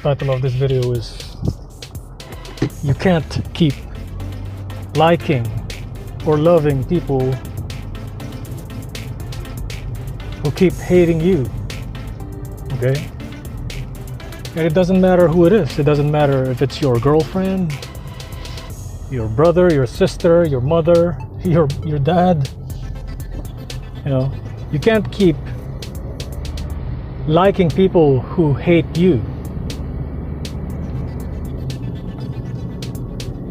Title of this video is you can't keep liking or loving people who keep hating you. Okay? And it doesn't matter who it is. It doesn't matter if it's your girlfriend, your brother, your sister, your mother, your dad. You know, you can't keep liking people who hate you.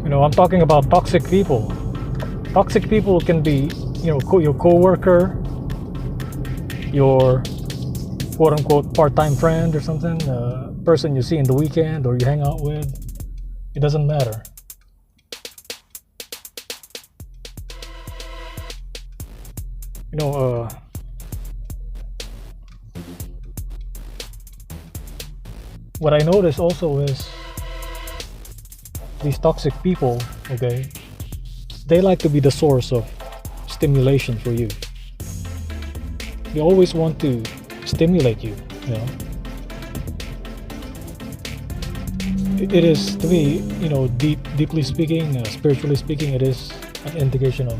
You know, I'm talking about toxic people. Toxic people can be, you know, your coworker, your quote-unquote part-time friend or something, person you see in the weekend or you hang out with. It doesn't matter. You know, what I notice also is these toxic people, okay, they like to be the source of stimulation for you. They always want to stimulate you, you know. It is, to me, you know, deeply speaking, spiritually speaking, it is an indication of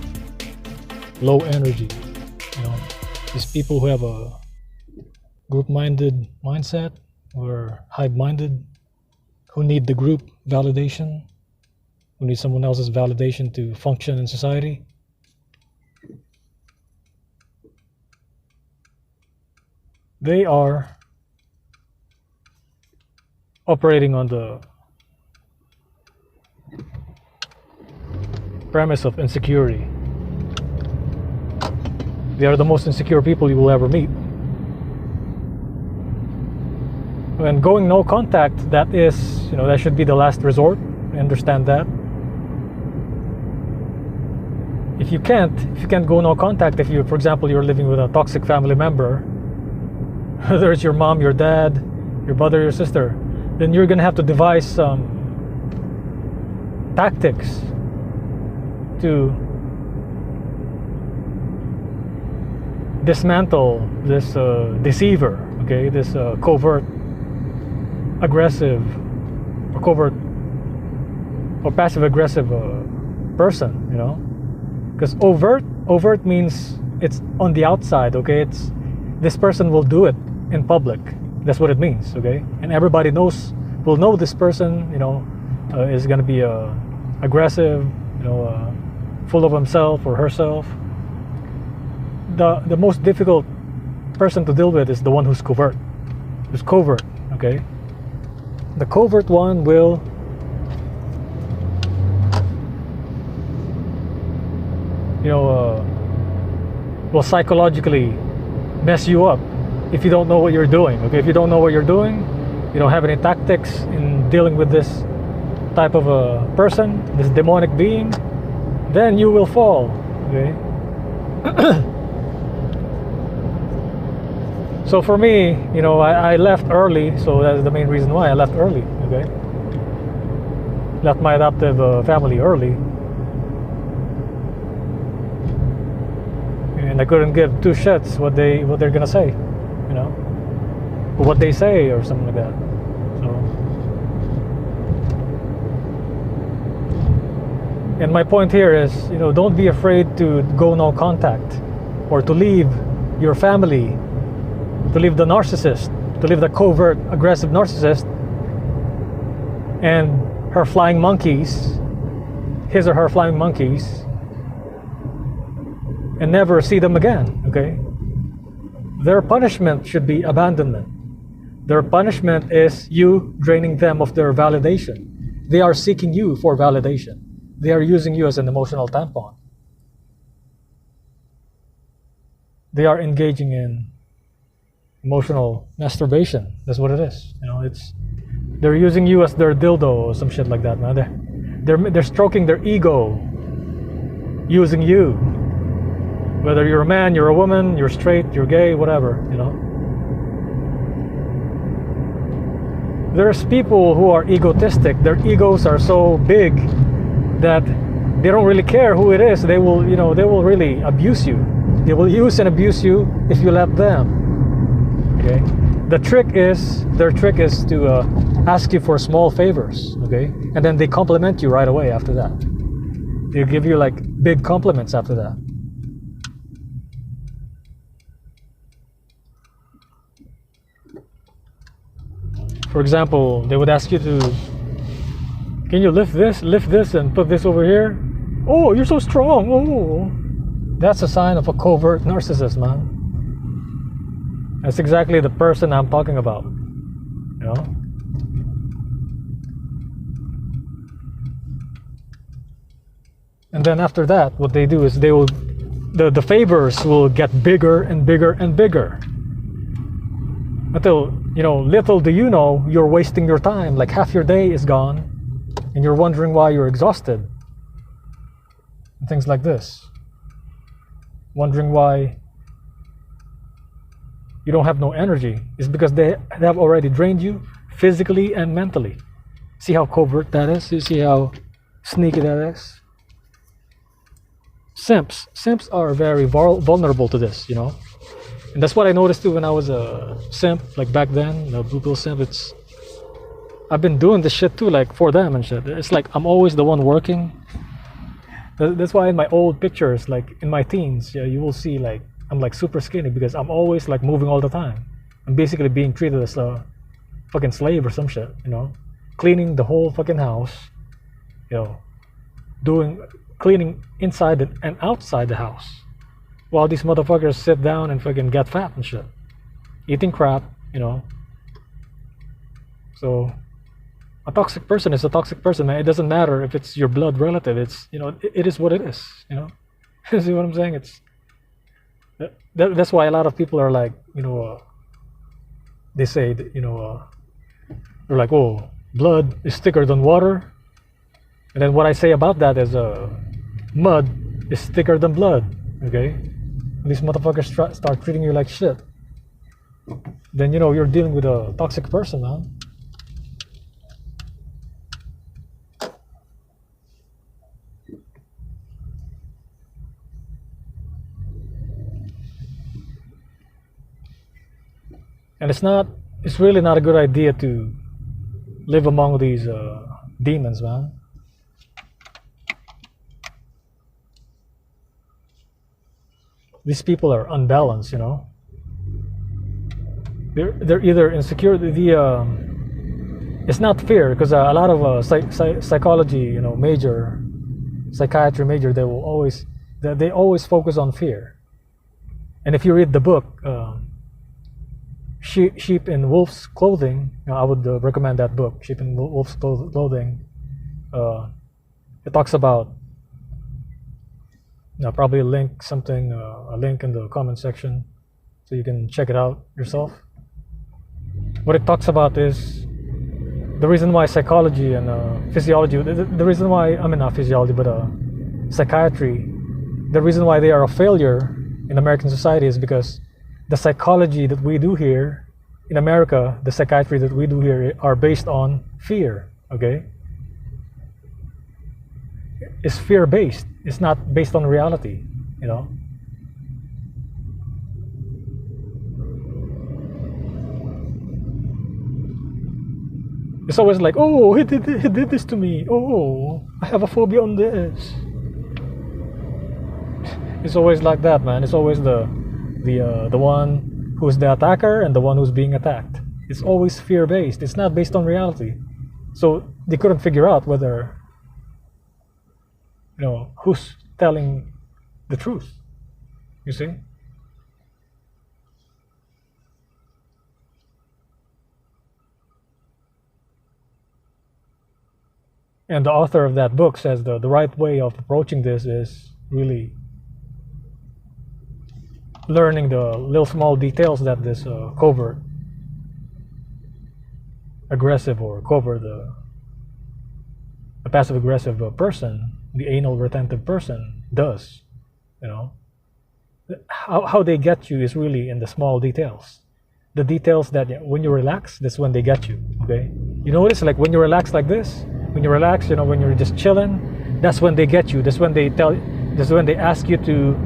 low energy. You know, these people who have a group-minded mindset or hive-minded, who need the group validation, who need someone else's validation to function in society. They are operating on the premise of insecurity. They are the most insecure people you will ever meet. When going no contact, that is, you know, that should be the last resort. I understand that. If you can't go no contact, if you, for example, you're living with a toxic family member, whether it's your mom, your dad, your brother, your sister, then you're gonna have to devise some tactics to dismantle this deceiver, okay, this covert, aggressive, or covert or passive aggressive person, you know, because overt means it's on the outside, okay, it's this person will do it in public. That's what it means, okay, and everybody will know this person, you know, is going to be aggressive, you know, full of himself or herself. The most difficult person to deal with is the one who's covert, okay. The covert one will will psychologically mess you up if you don't know what you're doing, okay. If you don't know what you're doing, you don't have any tactics in dealing with this type of a person, this demonic being, then you will fall, okay. So for me, you know, I left early, so that's the main reason why I left early, okay. Left my adoptive family early, and I couldn't give two shits what they're gonna say, you know, or what they say or something like that. So, and my point here is, you know, don't be afraid to go no contact, or to leave your family, to leave the narcissist, to leave the covert aggressive narcissist and her flying monkeys, his or her flying monkeys, and never see them again, okay. Their punishment should be abandonment. Their punishment is you draining them of their validation. They are seeking you for validation. They are using you as an emotional tampon. They are engaging in emotional masturbation. That's what it is. You know, they're using you as their dildo or some shit like that, man. They're stroking their ego, using you. Whether you're a man, you're a woman, you're straight, you're gay, whatever, you know. There's people who are egotistic. Their egos are so big that they don't really care who it is. They will, you know, they will really abuse you. They will use and abuse you if you let them. Okay. Their trick is to ask you for small favors, okay? And then they compliment you right away after that. They give you like big compliments after that. For example, they would ask you to, can you lift this and put this over here? Oh, you're so strong. Oh, that's a sign of a covert narcissist, man. That's exactly the person I'm talking about, you know? And then after that, what they do is they will, the favors will get bigger and bigger and bigger. Until, you know, little do you know, you're wasting your time. Like half your day is gone and you're wondering why you're exhausted. And things like this. Wondering why you don't have no energy. It's because they have already drained you physically and mentally. See how covert that is? You see how sneaky that is? Simps are very vulnerable to this, you know. And that's what I noticed too when I was a simp, like back then, the blue pill simp. I've been doing this shit too, like for them and shit. It's like I'm always the one working. That's why in my old pictures, like in my teens, yeah, you will see like I'm like super skinny because I'm always like moving all the time. I'm basically being treated as a fucking slave or some shit, you know, cleaning the whole fucking house, you know, cleaning inside and outside the house. While these motherfuckers sit down and fucking get fat and shit. Eating crap, you know. So, a toxic person is a toxic person, man. It doesn't matter if it's your blood relative. It's, you know, it is what it is, you know. See what I'm saying? It's that's why a lot of people are like, you know, they say, that, you know, they're like, oh, blood is thicker than water. And then what I say about that is, mud is thicker than blood, okay? These motherfuckers start treating you like shit. Then, you know, you're dealing with a toxic person, man. And it's really not a good idea to live among these demons, man. These people are unbalanced, you know. They're either insecure. It's not fear, because a lot of psychology, you know, psychiatry major, they always focus on fear. And if you read the book, Sheep in Wolf's Clothing, you know, I would recommend that book, Sheep in Wolf's Clothing. It talks about. I'll probably link a link in the comment section so you can check it out yourself. What it talks about is the reason why psychology and physiology, the reason why, I mean not physiology, but psychiatry, the reason why they are a failure in American society is because the psychology that we do here in America, the psychiatry that we do here are based on fear, okay? It's fear-based. It's not based on reality, you know. It's always like, oh, he did this to me. Oh, I have a phobia on this. It's always like that, man. It's always the one who's the attacker and the one who's being attacked. It's always fear-based. It's not based on reality. So they couldn't figure out whether, you know, who's telling the truth, you see? And the author of that book says the right way of approaching this is really learning the little small details that this covert aggressive or covert the passive aggressive person, the anal retentive person does, you know. How they get you is really in the small details. The details that when you relax, that's when they get you, okay? You notice, like when you relax like this, when you relax, you know, when you're just chilling, that's when they get you. That's when they ask you to,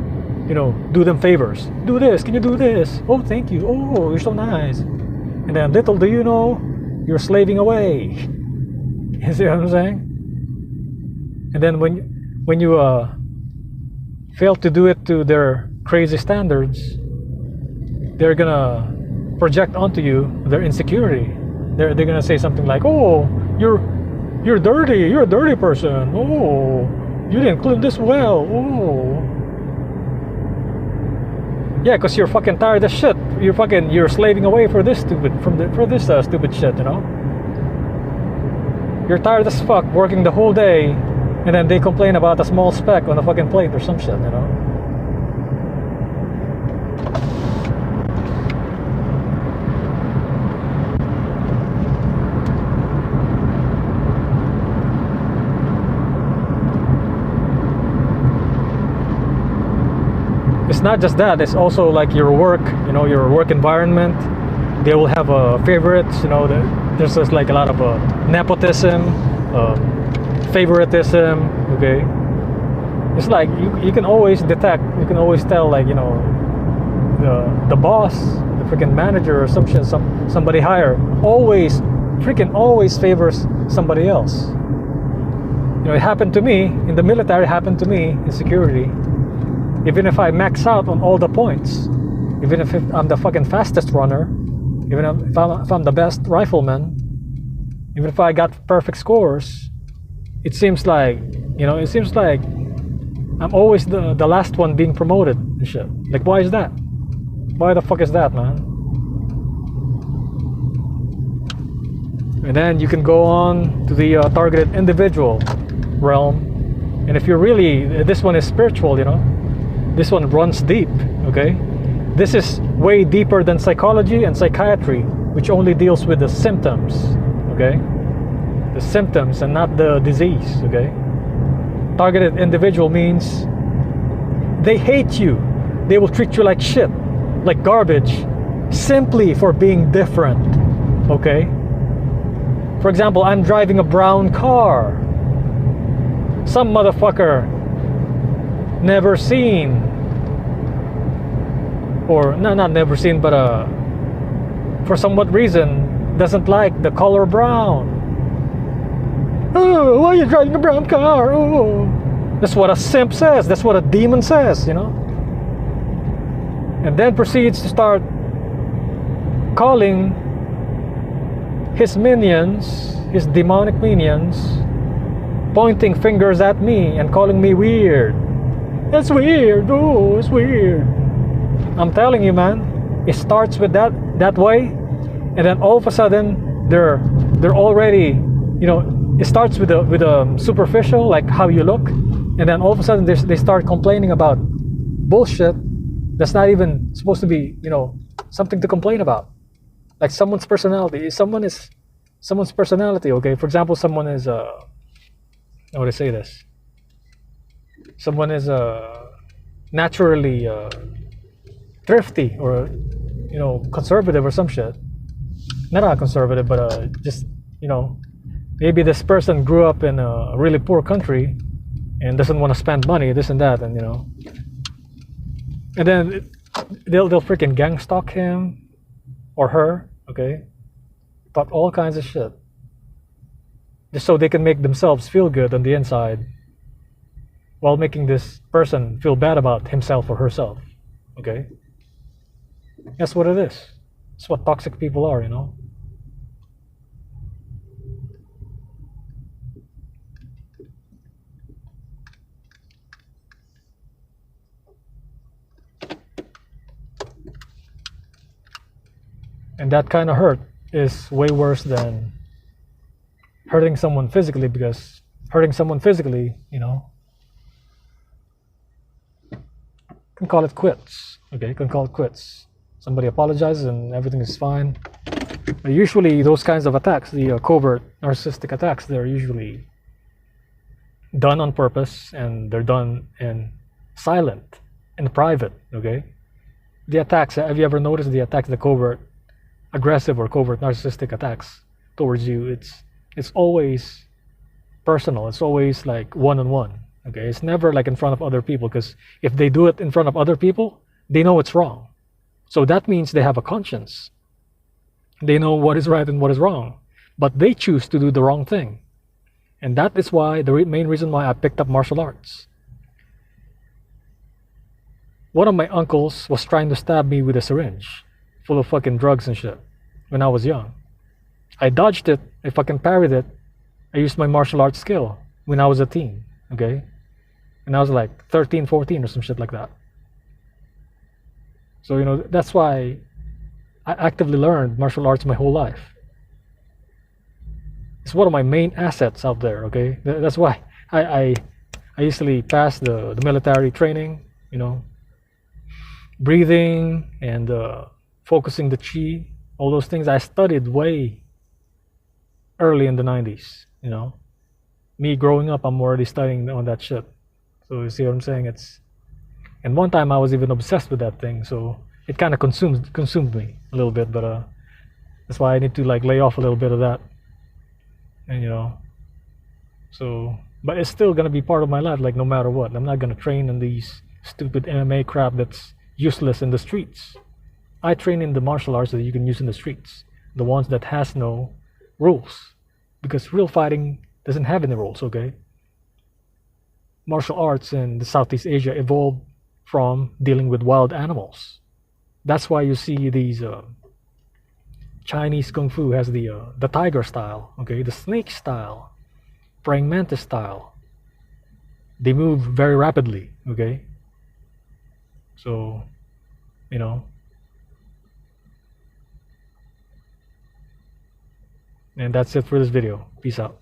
you know, do them favors. Do this, can you do this? Oh, thank you. Oh, you're so nice. And then little do you know, you're slaving away. You see what I'm saying? And then when you fail to do it to their crazy standards, they're gonna project onto you their insecurity. They're gonna say something like, "Oh, you're dirty. You're a dirty person. Oh, you didn't clean this well. Oh." Yeah, because you're fucking tired as shit. You're slaving away for this stupid stupid shit, you know. You're tired as fuck working the whole day, and then they complain about a small speck on a fucking plate or some shit, you know. It's not just that, it's also like your work, you know, your work environment. They will have favorites, you know. There's just like a lot of nepotism, favoritism, okay. It's like you can always detect, you can always tell, like, you know, the boss, the freaking manager or somebody higher always favors somebody else. You know, it happened to me in the military, it happened to me in security. Even if I max out on all the points, even if I'm the fucking fastest runner, even if I'm the best rifleman, even if I got perfect scores, it seems like, you know, I'm always the last one being promoted and shit. Like, why is that? Why the fuck is that, man? And then you can go on to the targeted individual realm. And if you're really, this one is spiritual, you know. This one runs deep, okay? This is way deeper than psychology and psychiatry, which only deals with the symptoms, okay? The symptoms and not the disease, okay? Targeted individual means they hate you. They will treat you like shit, like garbage, simply for being different, okay? For example, I'm driving a brown car. Some motherfucker never seen, or no, not never seen, but for somewhat reason doesn't like the color brown. Oh, why are you driving a brown car? Oh, that's what a simp says. That's what a demon says, you know. And then proceeds to start calling his minions, his demonic minions, pointing fingers at me and calling me weird. That's weird. Oh, it's weird. I'm telling you, man, it starts with that way, and then all of a sudden they're already, you know, it starts with a superficial, like how you look, and then all of a sudden they start complaining about bullshit that's not even supposed to be, you know, something to complain about. Like someone's personality. Someone's personality. Okay, for example, someone is how would I say this? Someone is naturally thrifty, or, you know, conservative or some shit. Not conservative, but just, you know, maybe this person grew up in a really poor country and doesn't want to spend money, this and that, and, you know, and then they'll freaking gang stalk him or her, okay, about all kinds of shit, just so they can make themselves feel good on the inside, while making this person feel bad about himself or herself, okay? That's what it is. That's what toxic people are, you know? And that kind of hurt is way worse than hurting someone physically, because hurting someone physically, you know, can call it quits. Okay, can call it quits. Somebody apologizes and everything is fine. But usually those kinds of attacks, the covert narcissistic attacks, they're usually done on purpose, and they're done in silent, in private, okay? The attacks, have you ever noticed the attacks, the covert aggressive or covert narcissistic attacks towards you? It's always personal. It's always like one-on-one. Okay, it's never like in front of other people, because if they do it in front of other people, they know it's wrong. So that means they have a conscience. They know what is right and what is wrong. but they choose to do the wrong thing. And that is why the main reason why I picked up martial arts. One of my uncles was trying to stab me with a syringe full of fucking drugs and shit when I was young. I dodged it, I fucking parried it. I used my martial arts skill when I was a teen, okay? And I was like 13, 14 or some shit like that. So, you know, that's why I actively learned martial arts my whole life. It's one of my main assets out there, okay? That's why I easily passed the military training, you know, breathing and focusing the chi, all those things I studied way early in the 90s, you know. Me growing up, I'm already studying on that shit. So you see what I'm saying? And one time I was even obsessed with that thing, so it kind of consumed me a little bit, but that's why I need to like lay off a little bit of that. And you know, so, but it's still gonna be part of my life, like no matter what. I'm not gonna train in these stupid MMA crap that's useless in the streets. I train in the martial arts that you can use in the streets, the ones that has no rules, because real fighting doesn't have any rules, okay? Martial arts in the Southeast Asia evolved from dealing with wild animals. That's why you see these Chinese Kung Fu has the tiger style, okay, the snake style, praying mantis style. They move very rapidly, okay? So, you know. And that's it for this video. Peace out.